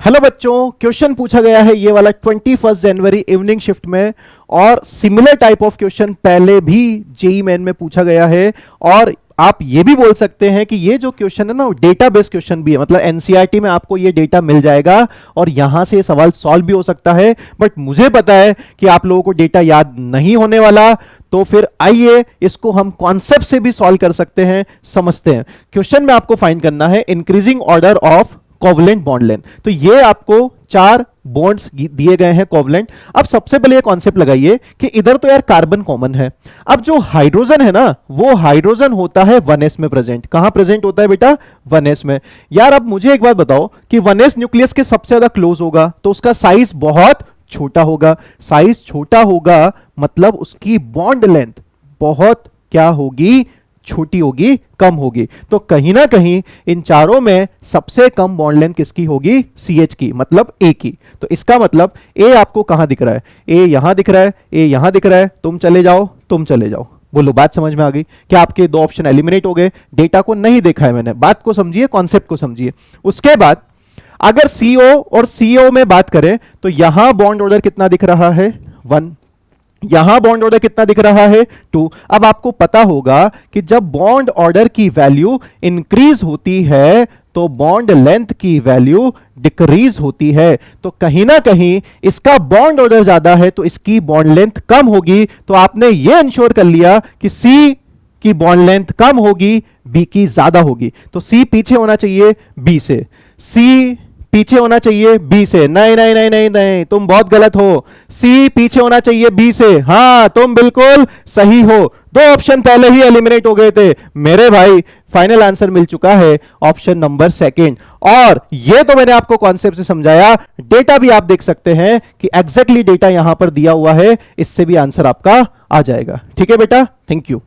Hello बच्चों, question पूछा गया है ये वाला 21 जनवरी इवनिंग शिफ्ट में, और सिमिलर टाइप ऑफ क्वेश्चन पहले भी जेईई मेन में पूछा गया है। और आप ये भी बोल सकते हैं कि ये जो क्वेश्चन है ना, डेटा बेस्ड क्वेश्चन भी है, मतलब एनसीईआरटी में आपको ये डेटा मिल जाएगा और यहां से सवाल सॉल्व भी हो सकता है। बट मुझे पता है कि आप लोगों को डेटा याद नहीं होने वाला, तो फिर आइए इसको हम कॉन्सेप्ट से भी सॉल्व कर सकते हैं। समझते हैं। क्वेश्चन में आपको फाइंड करना है increasing order of covalent bond length. तो ये आपको 4 बॉन्ड्स दिए गए हैं कोवलेंट। अब सबसे पहले ये कॉन्सेप्ट लगाइए कि इधर तो यार कार्बन कॉमन है। अब जो हाइड्रोजन है ना, वो हाइड्रोजन होता है 1s में प्रेजेंट। कहां प्रेजेंट होता है बेटा? 1s में। यार अब मुझे एक बात बताओ कि 1s न्यूक्लियस के सबसे ज्यादा क्लोज होगा तो उसका साइज बहुत छोटा होगा। साइज छोटा होगा मतलब उसकी बॉन्ड लेंथ बहुत क्या होगी? छोटी होगी, कम होगी। तो कहीं ना कहीं इन चारों में सबसे कम बॉन्ड लेंथ किसकी होगी? CH की, मतलब A की। तो इसका मतलब A आपको कहां दिख रहा है? A यहां दिख रहा है, A यहां दिख रहा है। तुम चले जाओ, तुम चले जाओ। बोलो, बात समझ में आ गई? क्या आपके 2 ऑप्शन एलिमिनेट हो गए? डेटा को नहीं देखा है मैंने, बात को समझिए, कॉन्सेप्ट को समझिए। उसके बाद अगर CO और CO में बात करें तो यहां बॉन्ड ऑर्डर कितना दिख रहा है? 1। यहां बॉन्ड ऑर्डर कितना दिख रहा है? 2। अब आपको पता होगा कि जब बॉन्ड ऑर्डर की वैल्यू इंक्रीज होती है तो बॉन्ड लेंथ की वैल्यू डिक्रीज होती है। तो कहीं ना कहीं इसका बॉन्ड ऑर्डर ज्यादा है तो इसकी बॉन्ड लेंथ कम होगी। तो आपने यह इंश्योर कर लिया कि C की बॉन्ड लेंथ कम होगी, B की ज्यादा होगी। तो C पीछे होना चाहिए B से, C पीछे होना चाहिए B से। नहीं नहीं नहीं नहीं नहीं, तुम बहुत गलत हो। C पीछे होना चाहिए B से। हां, तुम बिल्कुल सही हो। 2 ऑप्शन पहले ही एलिमिनेट हो गए थे मेरे भाई। फाइनल आंसर मिल चुका है ऑप्शन नंबर 2। और ये तो मैंने आपको कॉन्सेप्ट से समझाया। डेटा भी आप देख सकते हैं कि एग्जैक्टली डेटा यहां पर दिया हुआ है, इससे भी आंसर आपका आ जाएगा। ठीक है बेटा, थैंक यू।